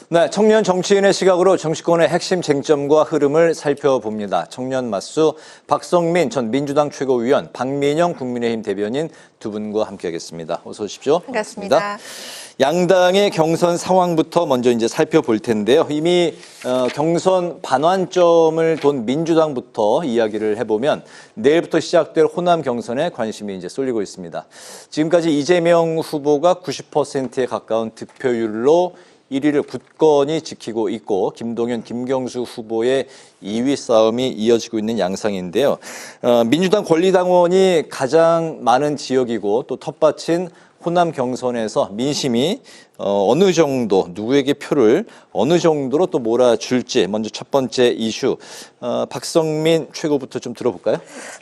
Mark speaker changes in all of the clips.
Speaker 1: 네, 청년 정치인의 시각으로 정치권의 핵심 쟁점과 흐름을 살펴봅니다. 청년 맞수 박성민 전 민주당 최고위원, 박민영 국민의힘 대변인 두 분과 함께하겠습니다. 어서 오십시오.
Speaker 2: 반갑습니다.
Speaker 1: 양당의 경선 상황부터 먼저 이제 살펴볼 텐데요. 이미 경선 반환점을 돈 민주당부터 이야기를 해보면 내일부터 시작될 호남 경선에 관심이 이제 쏠리고 있습니다. 지금까지 이재명 후보가 90%에 가까운 득표율로 1위를 굳건히 지키고 있고 김동연, 김경수 후보의 2위 싸움이 이어지고 있는 양상인데요. 민주당 권리당원이 가장 많은 지역이고 또 텃밭인 호남 경선에서 민심이 어느 정도 누구에게 표를 어느 정도로 또 몰아줄지 먼저 첫 번째 이슈 박성민 최고부터 좀 들어볼까요?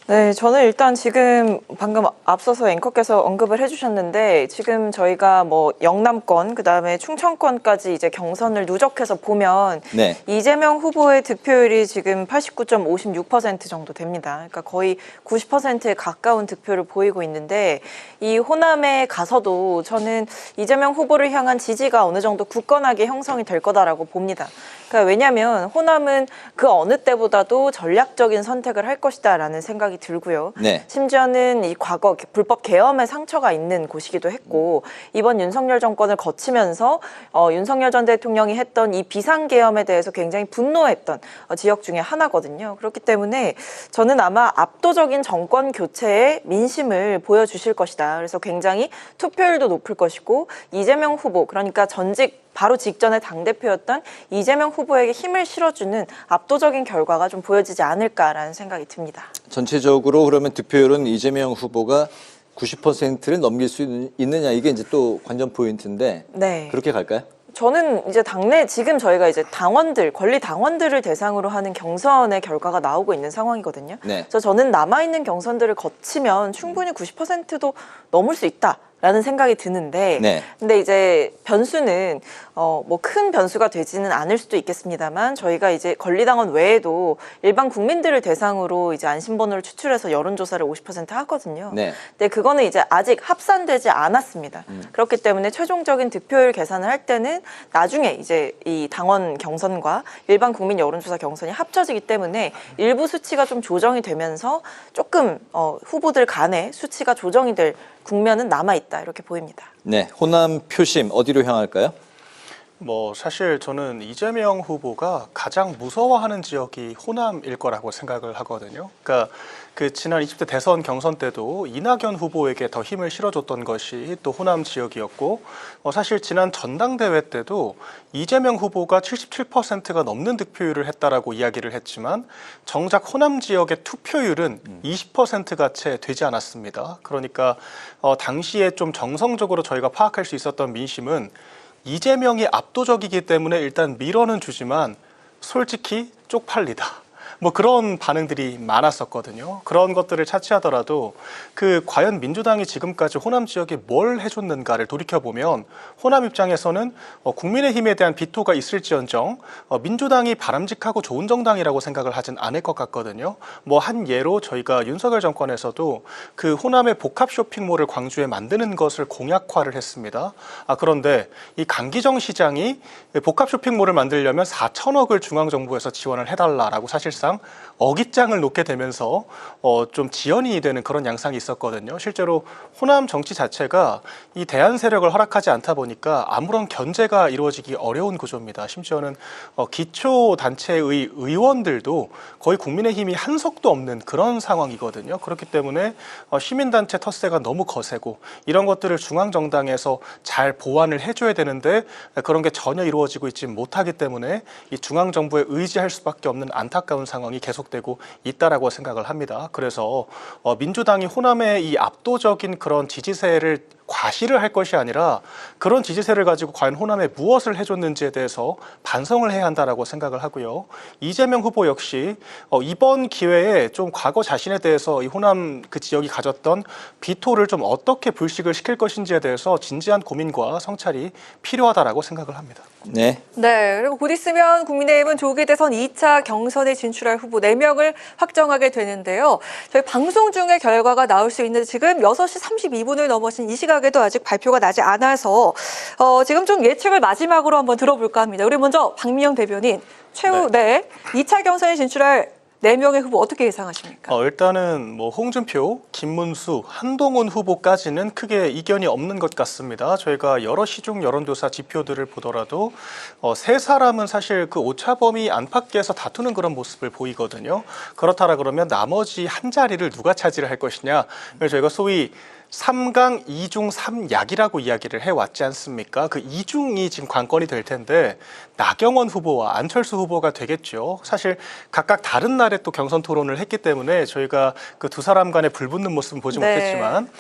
Speaker 2: 네, 저는 일단 지금 방금 앞서서 앵커께서 언급을 해주셨는데 지금 저희가 뭐 영남권 그다음에 충청권까지 이제 경선을 누적해서 보면
Speaker 1: 네.
Speaker 2: 이재명 후보의 득표율이 지금 89.56% 정도 됩니다. 그러니까 거의 90%에 가까운 득표를 보이고 있는데 이 호남에 가서도 저는 이재명 후보를 향한 지지가 어느 정도 굳건하게 형성이 될 거다라고 봅니다. 그러니까 왜냐하면 호남은 그 어느 때보다도 전략적인 선택을 할 것이다라는 생각이 들고요.
Speaker 1: 네.
Speaker 2: 심지어는 이 과거 불법 계엄의 상처가 있는 곳이기도 했고 이번 윤석열 정권을 거치면서 윤석열 전 대통령이 했던 이 비상계엄에 대해서 굉장히 분노했던 지역 중에 하나거든요. 그렇기 때문에 저는 아마 압도적인 정권 교체의 민심을 보여주실 것이다. 그래서 굉장히 투표율도 높을 것이고 이재명 후보 그러니까 전직 바로 직전에 당대표였던 이재명 후보에게 힘을 실어주는 압도적인 결과가 좀 보여지지 않을까라는 생각이 듭니다.
Speaker 1: 전체적으로 그러면 득표율은 이재명 후보가 90%를 넘길 수 있느냐 이게 이제 또 관전 포인트인데
Speaker 2: 네.
Speaker 1: 그렇게 갈까요?
Speaker 2: 저는 이제 당내 지금 저희가 이제 당원들, 권리 당원들을 대상으로 하는 경선의 결과가 나오고 있는 상황이거든요.
Speaker 1: 네.
Speaker 2: 그래서 저는 남아있는 경선들을 거치면 충분히 90%도 넘을 수 있다. 라는 생각이 드는데,
Speaker 1: 네.
Speaker 2: 근데 이제 변수는 뭐 큰 변수가 되지는 않을 수도 있겠습니다만 저희가 이제 권리당원 외에도 일반 국민들을 대상으로 이제 안심번호를 추출해서 여론조사를 50% 하거든요.
Speaker 1: 네.
Speaker 2: 근데 그거는 이제 아직 합산되지 않았습니다. 그렇기 때문에 최종적인 득표율 계산을 할 때는 나중에 이제 이 당원 경선과 일반 국민 여론조사 경선이 합쳐지기 때문에 일부 수치가 좀 조정이 되면서 조금 후보들 간의 수치가 조정이 될 국면은 남아있다 이렇게 보입니다.
Speaker 1: 네, 호남 표심 어디로 향할까요?
Speaker 3: 뭐 사실 저는 이재명 후보가 가장 무서워하는 지역이 호남일 거라고 생각을 하거든요. 그러니까 그 지난 20대 대선 경선 때도 이낙연 후보에게 더 힘을 실어줬던 것이 또 호남 지역이었고 사실 지난 전당대회 때도 이재명 후보가 77%가 넘는 득표율을 했다라고 이야기를 했지만 정작 호남 지역의 투표율은 20%가 채 되지 않았습니다. 그러니까 당시에 좀 정성적으로 저희가 파악할 수 있었던 민심은 이재명이 압도적이기 때문에 일단 밀어는 주지만 솔직히 쪽팔리다. 뭐 그런 반응들이 많았었거든요. 그런 것들을 차치하더라도 과연 민주당이 지금까지 호남 지역에 뭘 해줬는가를 돌이켜보면 호남 입장에서는 국민의힘에 대한 비토가 있을지언정 민주당이 바람직하고 좋은 정당이라고 생각을 하진 않을 것 같거든요. 뭐 한 예로 저희가 윤석열 정권에서도 그 호남의 복합 쇼핑몰을 광주에 만드는 것을 공약화를 했습니다. 그런데 이 강기정 시장이 복합 쇼핑몰을 만들려면 4천억을 중앙정부에서 지원을 해달라라고 사실상 어깃장을 놓게 되면서 좀 지연이 되는 그런 양상이 있었거든요. 실제로 호남 정치 자체가 이 대안 세력을 허락하지 않다 보니까 아무런 견제가 이루어지기 어려운 구조입니다. 심지어는 기초단체의 의원들도 거의 국민의힘이 한 석도 없는 그런 상황이거든요. 그렇기 때문에 시민단체 텃세가 너무 거세고 이런 것들을 중앙정당에서 잘 보완을 해줘야 되는데 그런 게 전혀 이루어지고 있지 못하기 때문에 이 중앙정부에 의지할 수밖에 없는 안타까운 상황이 계속되고 있다라고 생각을 합니다. 그래서 민주당이 호남의 이 압도적인 그런 지지세를 과시를 할 것이 아니라 그런 지지세를 가지고 과연 호남에 무엇을 해줬는지에 대해서 반성을 해야 한다라고 생각을 하고요. 이재명 후보 역시 이번 기회에 좀 과거 자신에 대해서 이 호남 그 지역이 가졌던 비토를 좀 어떻게 불식을 시킬 것인지에 대해서 진지한 고민과 성찰이 필요하다라고 생각을 합니다.
Speaker 1: 네.
Speaker 4: 네, 그리고 곧 있으면 국민의힘은 조기 대선 2차 경선에 진출할 후보 4명을 확정하게 되는데요. 저희 방송 중에 결과가 나올 수 있는데 지금 6시 32분을 넘어선 이 시간 안타깝게도 아직 발표가 나지 않아서 지금 좀 예측을 마지막으로 한번 들어볼까 합니다. 우리 먼저 박민영 대변인, 최후 2차 경선에 진출할 4명의 후보 어떻게 예상하십니까?
Speaker 3: 일단은 뭐 홍준표, 김문수, 한동훈 후보까지는 크게 이견이 없는 것 같습니다. 저희가 여러 시중 여론조사 지표들을 보더라도 세 사람은 사실 그 오차범위 안팎에서 다투는 그런 모습을 보이거든요. 그렇다라 그러면 나머지 한 자리를 누가 차지를 할 것이냐. 그래서 저희가 소위 3강 2중 3약이라고 이야기를 해왔지 않습니까? 그 2중이 지금 관건이 될 텐데 나경원 후보와 안철수 후보가 되겠죠. 사실 각각 다른 날에 또 경선 토론을 했기 때문에 저희가 그 두 사람 간의 불붙는 모습은 보지 못했지만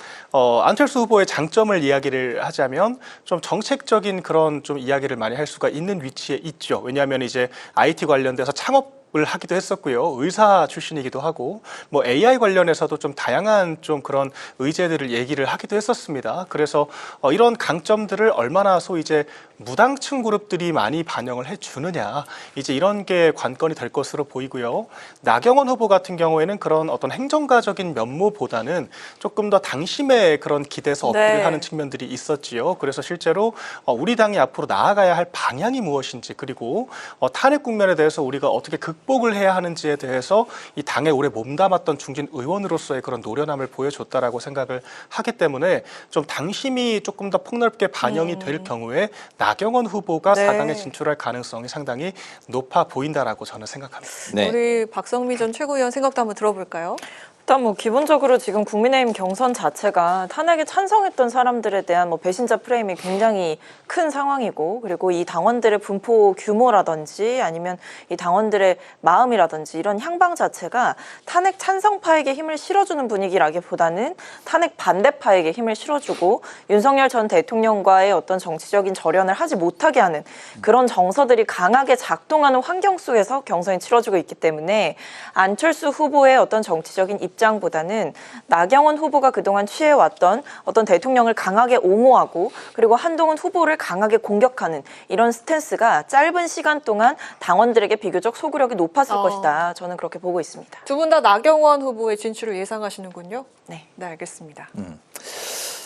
Speaker 3: 안철수 후보의 장점을 이야기를 하자면 좀 정책적인 그런 좀 이야기를 많이 할 수가 있는 위치에 있죠. 왜냐하면 이제 IT 관련돼서 창업을 하기도 했었고요. 의사 출신이기도 하고 뭐 AI 관련해서도 좀 다양한 좀 그런 의제들을 얘기를 하기도 했었습니다. 그래서 이런 강점들을 얼마나 소위 이제 무당층 그룹들이 많이 반영을 해주느냐, 이제 이런 게 관건이 될 것으로 보이고요. 나경원 후보 같은 경우에는 그런 어떤 행정가적인 면모보다는 조금 더 당심의 그런 기대서 어필을 하는 측면들이 있었지요. 그래서 실제로 우리 당이 앞으로 나아가야 할 방향이 무엇인지, 그리고 탄핵 국면에 대해서 우리가 어떻게 극복을 해야 하는지에 대해서 이 당에 오래 몸담았던 중진 의원으로서의 그런 노련함을 보여줬다라고 생각을 하기 때문에 좀 당심이 조금 더 폭넓게 반영이 될 경우에 나경원 후보가 4강에 진출할 가능성이 상당히 높아 보인다라고 저는 생각합니다.
Speaker 1: 네.
Speaker 4: 우리 박성미 전 최고위원 생각도 한번 들어볼까요?
Speaker 2: 일단 뭐 기본적으로 지금 국민의힘 경선 자체가 탄핵에 찬성했던 사람들에 대한 뭐 배신자 프레임이 굉장히 큰 상황이고, 그리고 이 당원들의 분포 규모라든지 아니면 이 당원들의 마음이라든지 이런 향방 자체가 탄핵 찬성파에게 힘을 실어주는 분위기라기보다는 탄핵 반대파에게 힘을 실어주고 윤석열 전 대통령과의 어떤 정치적인 절연을 하지 못하게 하는 그런 정서들이 강하게 작동하는 환경 속에서 경선이 치러지고 있기 때문에 안철수 후보의 어떤 정치적인 입장보다는 나경원 후보가 그동안 취해왔던 어떤 대통령을 강하게 옹호하고 그리고 한동훈 후보를 강하게 공격하는 이런 스탠스가 짧은 시간 동안 당원들에게 비교적 소구력이 높았을 것이다. 저는 그렇게 보고 있습니다.
Speaker 4: 두 분 다 나경원 후보의 진출을 예상하시는군요.
Speaker 2: 네.
Speaker 4: 네, 알겠습니다.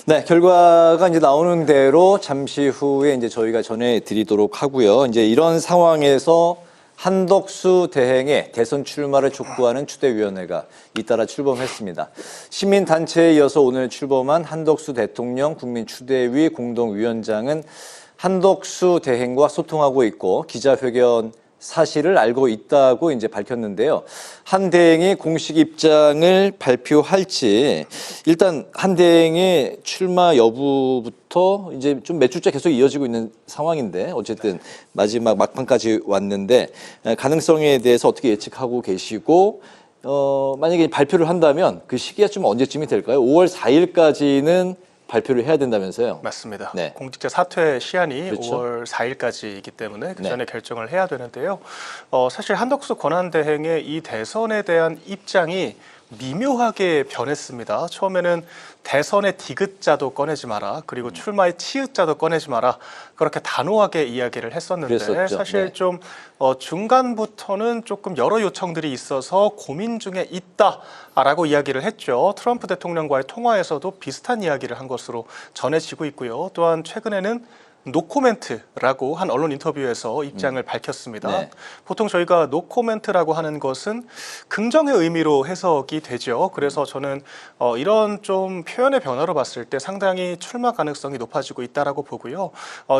Speaker 1: 네, 결과가 이제 나오는 대로 잠시 후에 이제 저희가 전해드리도록 하고요. 이제 이런 상황에서 한덕수 대행의 대선 출마를 촉구하는 추대위원회가 잇따라 출범했습니다. 시민단체에 이어서 오늘 출범한 한덕수 대통령 국민추대위 공동위원장은 한덕수 대행과 소통하고 있고 기자회견 사실을 알고 있다고 이제 밝혔는데요. 한 대행이 공식 입장을 발표할지, 일단 한 대행의 출마 여부부터 이제 좀 몇 주째 계속 이어지고 있는 상황인데, 어쨌든 마지막 막판까지 왔는데 가능성에 대해서 어떻게 예측하고 계시고, 만약에 발표를 한다면 그 시기가 좀 언제쯤이 될까요? 5월 4일까지는 발표를 해야 된다면서요?
Speaker 3: 맞습니다.
Speaker 1: 네.
Speaker 3: 공직자 사퇴 시한이
Speaker 1: 그렇죠.
Speaker 3: 5월 4일까지이기 때문에 그
Speaker 1: 네.
Speaker 3: 전에 결정을 해야 되는데요. 사실 한덕수 권한대행의 이 대선에 대한 입장이 미묘하게 변했습니다. 처음에는 대선의 디귿자도 꺼내지 마라, 그리고 출마의 치읓자도 꺼내지 마라, 그렇게 단호하게 이야기를 했었는데
Speaker 1: 그랬었죠.
Speaker 3: 사실
Speaker 1: 네.
Speaker 3: 좀 중간부터는 조금 여러 요청들이 있어서 고민 중에 있다라고 이야기를 했죠. 트럼프 대통령과의 통화에서도 비슷한 이야기를 한 것으로 전해지고 있고요. 또한 최근에는 노코멘트라고 한 언론 인터뷰에서 입장을 밝혔습니다.
Speaker 1: 네.
Speaker 3: 보통 저희가 노코멘트라고 하는 것은 긍정의 의미로 해석이 되죠. 그래서 저는 이런 좀 표현의 변화로 봤을 때 상당히 출마 가능성이 높아지고 있다라고 보고요.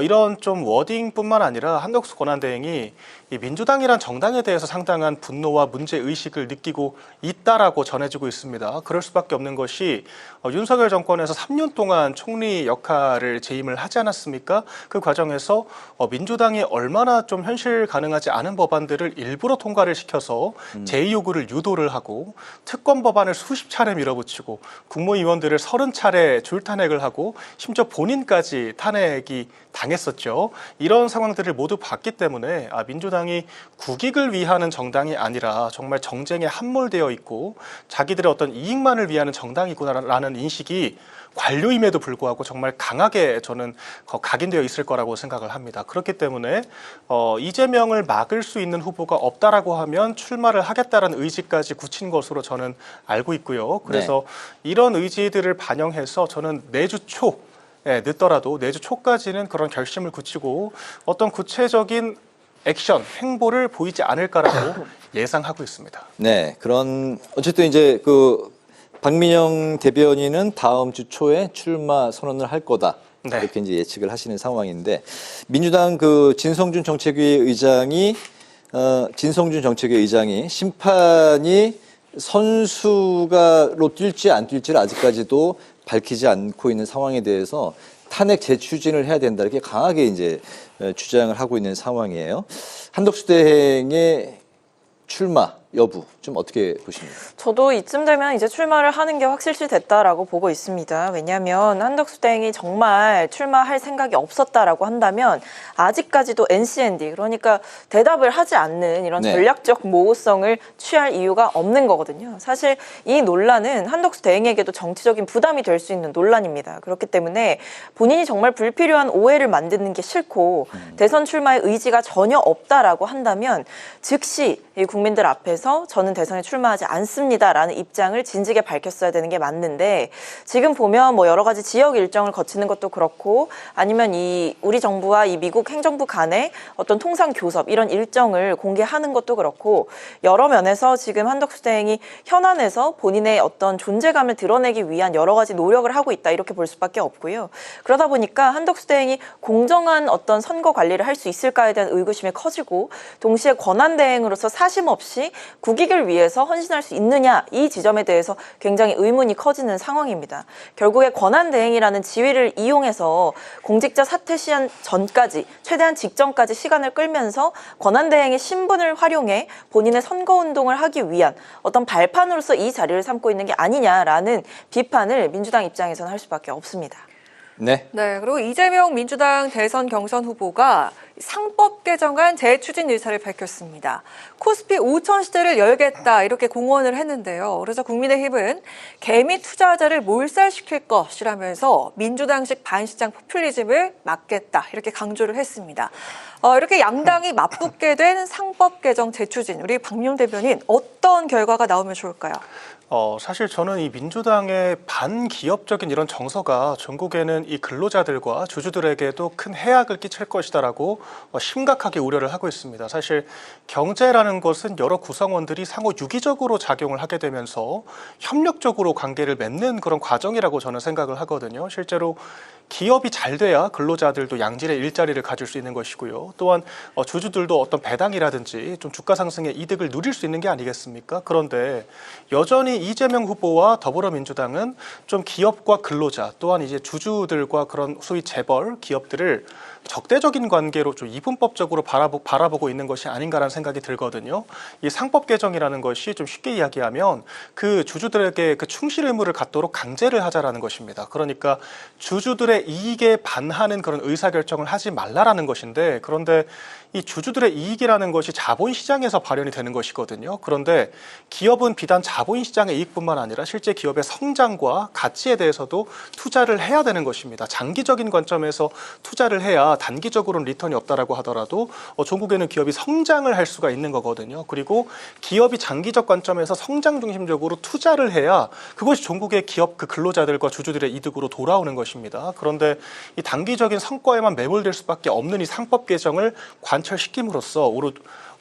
Speaker 3: 이런 좀 워딩뿐만 아니라 한덕수 권한대행이 이 민주당이란 정당에 대해서 상당한 분노와 문제 의식을 느끼고 있다라고 전해지고 있습니다. 그럴 수밖에 없는 것이 윤석열 정권에서 3년 동안 총리 역할을 재임을 하지 않았습니까? 그 과정에서 민주당이 얼마나 좀 현실 가능하지 않은 법안들을 일부러 통과를 시켜서 제의 요구를 유도를 하고, 특검 법안을 수십 차례 밀어붙이고, 국무위원들을 30차례 줄탄핵을 하고, 심지어 본인까지 탄핵이 당했었죠. 이런 상황들을 모두 봤기 때문에 민주당이 국익을 위하는 정당이 아니라 정말 정쟁에 함몰되어 있고 자기들의 어떤 이익만을 위하는 정당이구나라는 인식이 관료임에도 불구하고 정말 강하게 저는 각인되어 있을 거라고 생각을 합니다. 그렇기 때문에 이재명을 막을 수 있는 후보가 없다라고 하면 출마를 하겠다라는 의지까지 굳힌 것으로 저는 알고 있고요. 그래서 이런 의지들을 반영해서 저는 내주 초 늦더라도 내주 초까지는 그런 결심을 굳히고 어떤 구체적인 액션, 행보를 보이지 않을까라고 예상하고 있습니다.
Speaker 1: 네, 그런 어쨌든 이제 그 박민영 대변인은 다음 주 초에 출마 선언을 할 거다.
Speaker 3: 네.
Speaker 1: 이렇게 이제 예측을 하시는 상황인데 민주당 그 진성준 정책위 의장이 심판이 선수가로 뛸지 안 뛸지를 아직까지도 밝히지 않고 있는 상황에 대해서 탄핵 재추진을 해야 된다 이렇게 강하게 이제 주장을 하고 있는 상황이에요. 한덕수 대행의 출마 여부 좀 어떻게 보십니까?
Speaker 2: 저도 이쯤 되면 이제 출마를 하는 게 확실시 됐다라고 보고 있습니다. 왜냐하면 한덕수 대행이 정말 출마할 생각이 없었다라고 한다면 아직까지도 NCND 그러니까 대답을 하지 않는 이런
Speaker 1: 네.
Speaker 2: 전략적 모호성을 취할 이유가 없는 거거든요. 사실 이 논란은 한덕수 대행에게도 정치적인 부담이 될 수 있는 논란입니다. 그렇기 때문에 본인이 정말 불필요한 오해를 만드는 게 싫고 대선 출마의 의지가 전혀 없다라고 한다면 즉시 이 국민들 앞에서 저는 대선에 출마하지 않습니다라는 입장을 진지게 밝혔어야 되는 게 맞는데 지금 보면 뭐 여러 가지 지역 일정을 거치는 것도 그렇고 아니면 이 우리 정부와 이 미국 행정부 간의 어떤 통상 교섭 이런 일정을 공개하는 것도 그렇고 여러 면에서 지금 한덕수 대행이 현안에서 본인의 어떤 존재감을 드러내기 위한 여러 가지 노력을 하고 있다 이렇게 볼 수밖에 없고요. 그러다 보니까 한덕수 대행이 공정한 어떤 선거 관리를 할 수 있을까에 대한 의구심이 커지고 동시에 권한 대행으로서 사심 없이 국익을 위해서 헌신할 수 있느냐 이 지점에 대해서 굉장히 의문이 커지는 상황입니다. 결국에 권한 대행이라는 지위를 이용해서 공직자 사퇴 시한 전까지 최대한 직전까지 시간을 끌면서 권한 대행의 신분을 활용해 본인의 선거운동을 하기 위한 어떤 발판으로서 이 자리를 삼고 있는 게 아니냐라는 비판을 민주당 입장에서는 할 수밖에 없습니다.
Speaker 1: 네.
Speaker 4: 네, 그리고 이재명 민주당 대선 경선 후보가 상법 개정안 재추진 의사를 밝혔습니다. 코스피 5천 시대를 열겠다 이렇게 공언을 했는데요. 그래서 국민의힘은 개미 투자자를 몰살시킬 것이라면서 민주당식 반시장 포퓰리즘을 막겠다 이렇게 강조를 했습니다. 이렇게 양당이 맞붙게 된 상법 개정 재추진 우리 박민영 대변인 어떤 결과가 나오면 좋을까요?
Speaker 3: 사실 저는 이 민주당의 반기업적인 이런 정서가 전국에는 이 근로자들과 주주들에게도 큰 해악을 끼칠 것이다라고 심각하게 우려를 하고 있습니다. 사실 경제라는 것은 여러 구성원들이 상호 유기적으로 작용을 하게 되면서 협력적으로 관계를 맺는 그런 과정이라고 저는 생각을 하거든요. 실제로 기업이 잘 돼야 근로자들도 양질의 일자리를 가질 수 있는 것이고요. 또한 주주들도 어떤 배당이라든지 좀 주가 상승의 이득을 누릴 수 있는 게 아니겠습니까? 그런데 여전히 이재명 후보와 더불어민주당은 좀 기업과 근로자 또한 이제 주주들과 그런 소위 재벌 기업들을 적대적인 관계로 좀 이분법적으로 바라보고 있는 것이 아닌가라는 생각이 들거든요. 이 상법 개정이라는 것이 좀 쉽게 이야기하면 그 주주들에게 그 충실 의무를 갖도록 강제를 하자라는 것입니다. 그러니까 주주들의 이익에 반하는 그런 의사결정을 하지 말라라는 것인데 그런데 이 주주들의 이익이라는 것이 자본시장에서 발현이 되는 것이거든요. 그런데 기업은 비단 자본시장의 이익뿐만 아니라 실제 기업의 성장과 가치에 대해서도 투자를 해야 되는 것입니다. 장기적인 관점에서 투자를 해야 단기적으로는 리턴이 없다라고 하더라도 전국에는 기업이 성장을 할 수가 있는 거거든요. 그리고 기업이 장기적 관점에서 성장 중심적으로 투자를 해야 그것이 전국의 기업 그 근로자들과 주주들의 이득으로 돌아오는 것입니다. 그런데 이 단기적인 성과에만 매몰될 수밖에 없는 이 상법 개정을 관철시킴으로써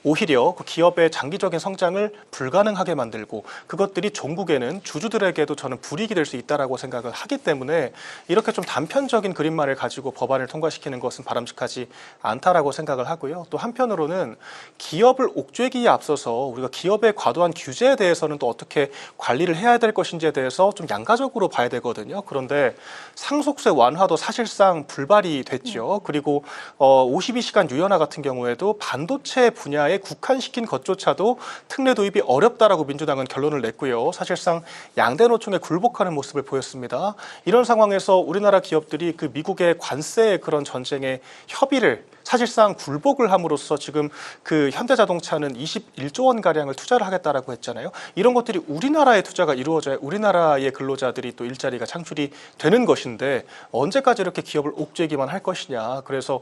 Speaker 3: 오히려 그 기업의 장기적인 성장을 불가능하게 만들고 그것들이 전국에는 주주들에게도 저는 불이익이 될 수 있다라고 생각을 하기 때문에 이렇게 좀 단편적인 그림만을 가지고 법안을 통과시키는 것은 바람직하지 않다라고 생각을 하고요. 또 한편으로는 기업을 옥죄기에 앞서서 우리가 기업의 과도한 규제에 대해서는 또 어떻게 관리를 해야 될 것인지에 대해서 좀 양가적으로 봐야 되거든요. 그런데 상속세 완화도 사실상 불발이 됐죠. 그리고 52시간 유연화 같은 경우에도 반도체 분야에 국한시킨 것조차도 특례 도입이 어렵다라고 민주당은 결론을 냈고요. 사실상 양대 노총에 굴복하는 모습을 보였습니다. 이런 상황에서 우리나라 기업들이 그 미국의 관세 그런 전쟁에 협의를 사실상 굴복을 함으로써 지금 그 현대자동차는 21조 원 가량을 투자를 하겠다라고 했잖아요. 이런 것들이 우리나라의 투자가 이루어져야 우리나라의 근로자들이 또 일자리가 창출이 되는 것인데 언제까지 이렇게 기업을 옥죄기만 할 것이냐. 그래서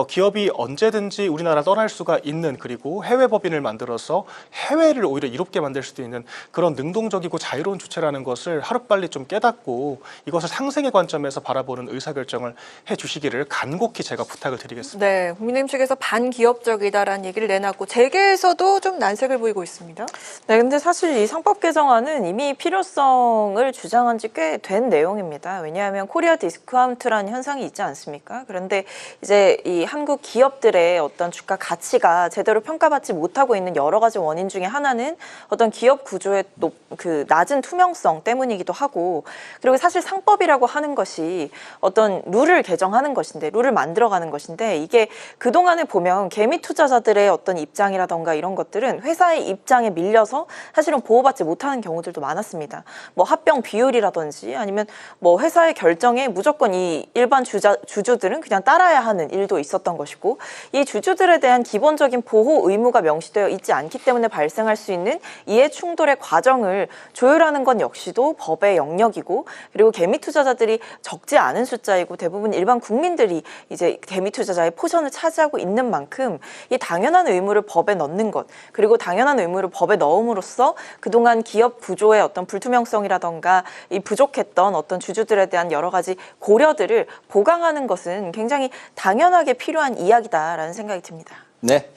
Speaker 3: 기업이 언제든지 우리나라 떠날 수가 있는, 그리고 해외 법인을 만들어서 해외를 오히려 이롭게 만들 수도 있는 그런 능동적이고 자유로운 주체라는 것을 하루빨리 좀 깨닫고 이것을 상생의 관점에서 바라보는 의사결정을 해주시기를 간곡히 제가 부탁을 드리겠습니다.
Speaker 4: 네, 국민의힘 측에서 반기업적이다라는 얘기를 내놨고 재계에서도 좀 난색을 보이고 있습니다.
Speaker 2: 네, 근데 사실 이 상법 개정안은 이미 필요성을 주장한 지 꽤 된 내용입니다. 왜냐하면 코리아 디스카운트라는 현상이 있지 않습니까? 그런데 이제 이 한국 기업들의 어떤 주가 가치가 제대로 평가받지 못하고 있는 여러 가지 원인 중에 하나는 어떤 기업 구조의 낮은 투명성 때문이기도 하고, 그리고 사실 상법이라고 하는 것이 어떤 룰을 개정하는 것인데, 룰을 만들어가는 것인데, 이게 그동안에 보면 개미 투자자들의 어떤 입장이라던가 이런 것들은 회사의 입장에 밀려서 사실은 보호받지 못하는 경우들도 많았습니다. 뭐 합병 비율이라든지 아니면 뭐 회사의 결정에 무조건 이 일반 주주들은 그냥 따라야 하는 일도 있었던 것이고, 이 주주들에 대한 기본적인 보호 의무가 명시되어 있지 않기 때문에 발생할 수 있는 이해 충돌의 과정을 조율하는 건 역시도 법의 영역이고, 그리고 개미 투자자들이 적지 않은 숫자이고 대부분 일반 국민들이 이제 개미 투자자의 포션을 차지하고 있는 만큼 이 당연한 의무를 법에 넣는 것, 그리고 당연한 의무를 법에 넣음으로써 그동안 기업 구조의 어떤 불투명성이라던가 이 부족했던 어떤 주주들에 대한 여러 가지 고려들을 보강하는 것은 굉장히 당연하게 필요한 이야기다라는 생각이 듭니다.
Speaker 1: 네.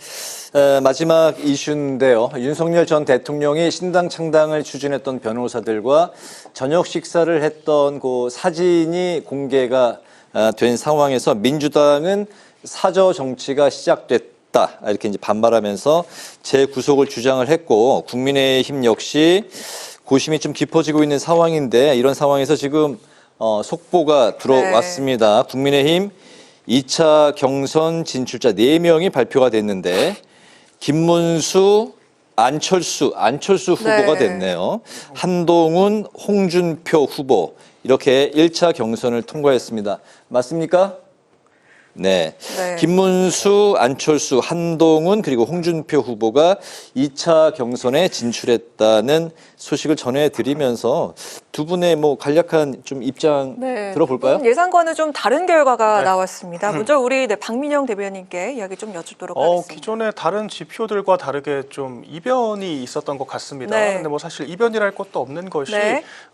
Speaker 1: 마지막 이슈인데요. 윤석열 전 대통령이 신당 창당을 추진했던 변호사들과 저녁 식사를 했던 그 사진이 공개가 된 상황에서 민주당은 사저 정치가 시작됐다, 이렇게 이제 반발하면서 재구속을 주장을 했고, 국민의힘 역시 고심이 좀 깊어지고 있는 상황인데, 이런 상황에서 지금 속보가 들어왔습니다. 네. 국민의힘 2차 경선 진출자 4명이 발표가 됐는데, 김문수, 안철수 후보가 됐네요. 한동훈, 홍준표 후보, 이렇게 1차 경선을 통과했습니다. 맞습니까? 네. 김문수, 안철수, 한동훈, 그리고 홍준표 후보가 2차 경선에 진출했다는 소식을 전해드리면서 두 분의 뭐 간략한 좀 입장 들어볼까요?
Speaker 4: 예상과는 좀 다른 결과가 나왔습니다. 먼저 우리 박민영 대변인께 이야기 좀 여쭙도록 하겠습니다.
Speaker 3: 기존의 다른 지표들과 다르게 좀 이변이 있었던 것 같습니다. 근데 뭐 사실 이변이랄 것도 없는 것이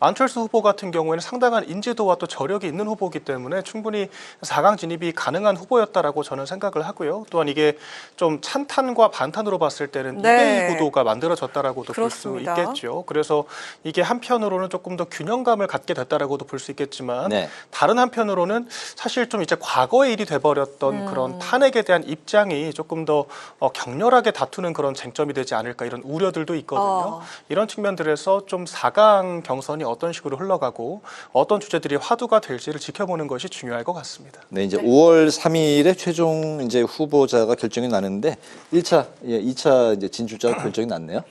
Speaker 3: 안철수 후보 같은 경우에는 상당한 인지도와 또 저력이 있는 후보이기 때문에 충분히 4강 진입이 가능한 후보였다라고 저는 생각을 하고요. 또한 이게 좀 찬탄과 반탄으로 봤을 때는 2대2 구도가 만들어졌다라고도 볼 수 있겠죠. 그래서 이게 한편으로는 조금 더 균형감을 갖게 됐다라고도 볼 수 있겠지만, 다른 한편으로는 사실 좀 이제 과거의 일이 돼버렸던 그런 탄핵에 대한 입장이 조금 더 격렬하게 다투는 그런 쟁점이 되지 않을까, 이런 우려들도 있거든요. 이런 측면들에서 좀 4강 경선이 어떤 식으로 흘러가고 어떤 주제들이 화두가 될지를 지켜보는 것이 중요할 것 같습니다.
Speaker 1: 네, 이제 5월 3일에 최종 이제 후보자가 결정이 나는데 2차 이제 진출자가 결정이 났네요.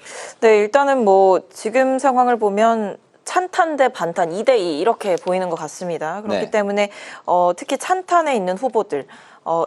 Speaker 2: 네, 일단은 뭐 지금 상황을 보면 찬탄 대 반탄 2대2 이렇게 보이는 것 같습니다. 그렇기 때문에 특히 찬탄에 있는 후보들,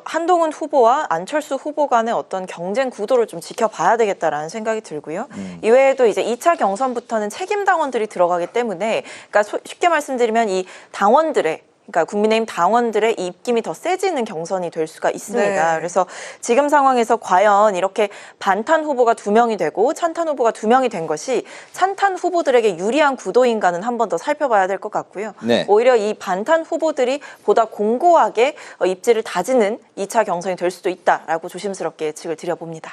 Speaker 2: 한동훈 후보와 안철수 후보 간의 어떤 경쟁 구도를 좀 지켜봐야 되겠다라는 생각이 들고요. 이외에도 이제 2차 경선부터는 책임 당원들이 들어가기 때문에, 그러니까 쉽게 말씀드리면 이 당원들의, 그러니까 국민의힘 당원들의 입김이 더 세지는 경선이 될 수가 있습니다. 그래서 지금 상황에서 과연 이렇게 반탄 후보가 2명이 되고 찬탄 후보가 2명이 된 것이 찬탄 후보들에게 유리한 구도인가는 한 번 더 살펴봐야 될 것 같고요. 오히려 이 반탄 후보들이 보다 공고하게 입지를 다지는 2차 경선이 될 수도 있다라고 조심스럽게 예측을 드려봅니다.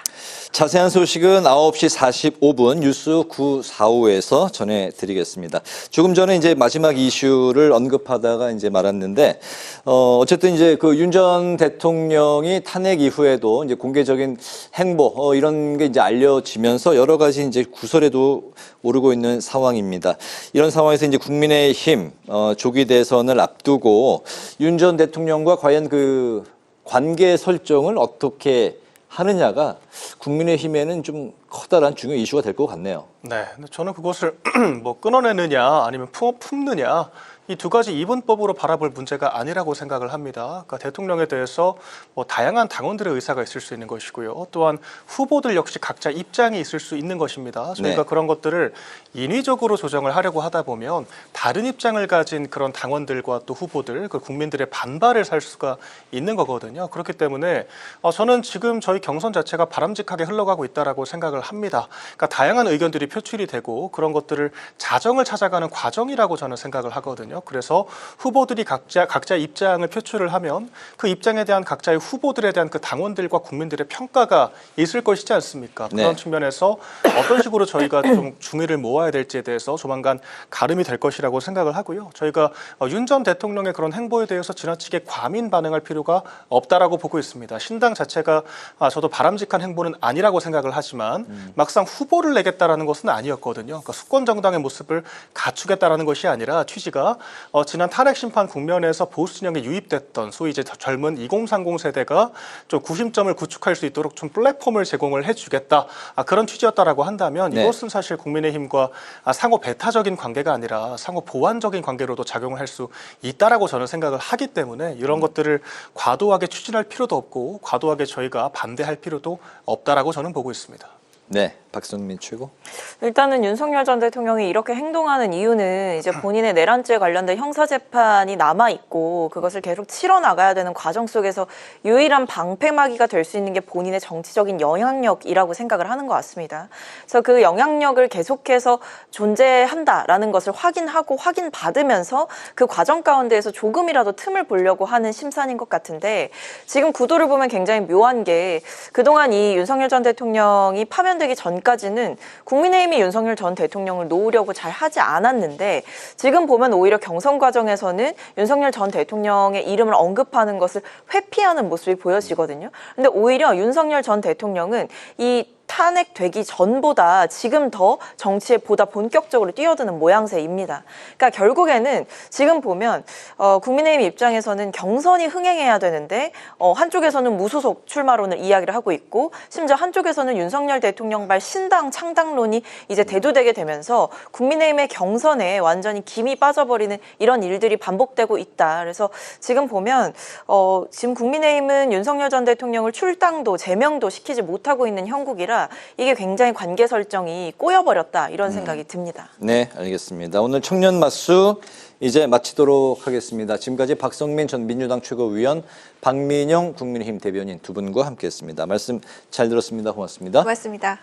Speaker 1: 자세한 소식은 9시 45분 뉴스 945에서 전해드리겠습니다. 조금 전에 이제 마지막 이슈를 언급하다가 이제 말았는데, 어쨌든 이제 그 윤 전 대통령이 탄핵 이후에도 이제 공개적인 행보 이런 게 이제 알려지면서 여러 가지 이제 구설에도 오르고 있는 상황입니다. 이런 상황에서 이제 국민의힘 조기 대선을 앞두고 윤 전 대통령과 과연 그 관계 설정을 어떻게 하느냐가 국민의힘에는 좀 커다란 중요 이슈가 될 것 같네요.
Speaker 3: 네, 근데 저는 그것을 뭐 끊어내느냐 아니면 품느냐, 이 두 가지 이분법으로 바라볼 문제가 아니라고 생각을 합니다. 그러니까 대통령에 대해서 뭐 다양한 당원들의 의사가 있을 수 있는 것이고요. 또한 후보들 역시 각자 입장이 있을 수 있는 것입니다. 저희가
Speaker 1: 네.
Speaker 3: 그런 것들을 인위적으로 조정을 하려고 하다 보면 다른 입장을 가진 그런 당원들과 또 후보들, 그 국민들의 반발을 살 수가 있는 거거든요. 그렇기 때문에 저는 지금 저희 경선 자체가 바람직하게 흘러가고 있다라고 생각을 합니다. 그러니까 다양한 의견들이 표출이 되고 그런 것들을 자정을 찾아가는 과정이라고 저는 생각을 하거든요. 그래서 후보들이 각자 입장을 표출을 하면 그 입장에 대한 각자의 후보들에 대한 그 당원들과 국민들의 평가가 있을 것이지 않습니까? 그런
Speaker 1: 네.
Speaker 3: 측면에서 어떤 식으로 저희가 좀 중의를 모아야 될지에 대해서 조만간 가름이 될 것이라고 생각을 하고요. 저희가 윤 전 대통령의 그런 행보에 대해서 지나치게 과민 반응할 필요가 없다라고 보고 있습니다. 신당 자체가 저도 바람직한 행보는 아니라고 생각을 하지만 막상 후보를 내겠다라는 것은 아니었거든요. 그러니까 수권 정당의 모습을 갖추겠다라는 것이 아니라 취지가 지난 탄핵 심판 국면에서 보수 진영에 유입됐던 소위 이제 젊은 2030 세대가 좀 구심점을 구축할 수 있도록 좀 플랫폼을 제공을 해주겠다 그런 취지였다라고 한다면
Speaker 1: 네.
Speaker 3: 이것은 사실 국민의힘과 상호 배타적인 관계가 아니라 상호 보완적인 관계로도 작용을 할 수 있다라고 저는 생각을 하기 때문에 이런 것들을 과도하게 추진할 필요도 없고 과도하게 저희가 반대할 필요도 없다라고 저는 보고 있습니다.
Speaker 1: 네, 박성민 최고.
Speaker 2: 일단은 윤석열 전 대통령이 이렇게 행동하는 이유는 이제 본인의 내란죄 관련된 형사재판이 남아있고 그것을 계속 치러나가야 되는 과정 속에서 유일한 방패막이가 될 수 있는 게 본인의 정치적인 영향력이라고 생각을 하는 것 같습니다. 그래서 그 영향력을 계속해서 존재한다라는 것을 확인하고 확인받으면서 그 과정 가운데에서 조금이라도 틈을 보려고 하는 심산인 것 같은데 지금 구도를 보면 굉장히 묘한 게 그동안 이 윤석열 전 대통령이 파면되기 전까지는 국민의힘이 윤석열 전 대통령을 놓으려고 잘 하지 않았는데 지금 보면 오히려 경선 과정에서는 윤석열 전 대통령의 이름을 언급하는 것을 회피하는 모습이 보여지거든요. 근데 오히려 윤석열 전 대통령은 이 탄핵되기 전보다 지금 더 정치에 보다 본격적으로 뛰어드는 모양새입니다. 그러니까 결국에는 지금 보면 국민의힘 입장에서는 경선이 흥행해야 되는데 한쪽에서는 무소속 출마론을 이야기를 하고 있고 심지어 한쪽에서는 윤석열 대통령발 신당 창당론이 이제 대두되게 되면서 국민의힘의 경선에 완전히 김이 빠져버리는 이런 일들이 반복되고 있다. 그래서 지금 보면 지금 국민의힘은 윤석열 전 대통령을 출당도 제명도 시키지 못하고 있는 형국이라 이게 굉장히 관계 설정이 꼬여버렸다 이런 생각이 듭니다.
Speaker 1: 네, 알겠습니다. 오늘 청년 맞수 이제 마치도록 하겠습니다. 지금까지 박성민 전 민주당 최고위원, 박민영 국민의힘 대변인 두 분과 함께했습니다. 말씀 잘 들었습니다. 고맙습니다.
Speaker 4: 고맙습니다.